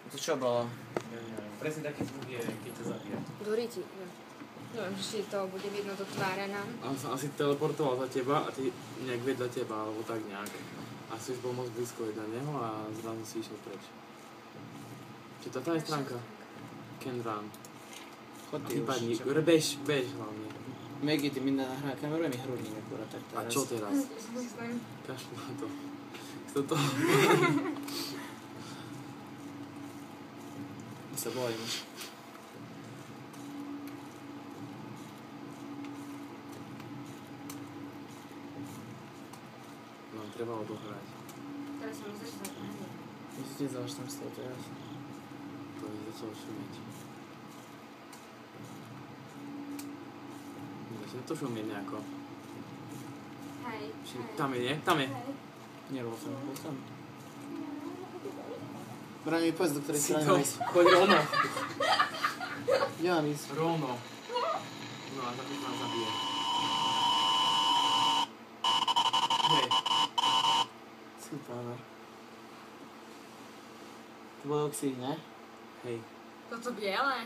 To čo bolo? Ja neviem. Presne taký zvuk je, keď ťa zabije. Gorí ti, no. Neviem, že to bude vidno do tváre nám. On sa asi teleportoval za teba a ty nejak vedľa teba, alebo tak nejak. Asi už bol moc blízko na neho a zrazu si išiel preč. Čiže táto je stránka. Can run. Chod A ty ty už. padni, bež hlavne. Megy, ty mi kameruje mi hrudník akurát tak A teraz. čo teraz? Kašľu na to. Kto to? Sa bojím. No, treba odohrať. Teraz som myslel, že zahranie. Myslíte, že tam stalo teraz? To je začalo šumieť. Začne to šumieť nejako. Hej, Tam je, nie? Tam je. Nebol som. Brani mi povedz, do ktorej strany to, mám ísť. choď rovno. Kde mám ísť? Rovno. No a tak nás zabije. Hej. Super. To bol oxid, ne? Hej. toto biele?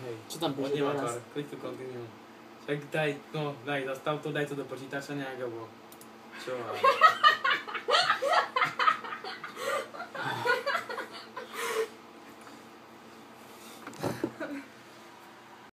Hej. Čo tam píše Nemá teraz? tvár, klik to continue. Tak daj, zastav to, daj to do počítača nejak, alebo čo?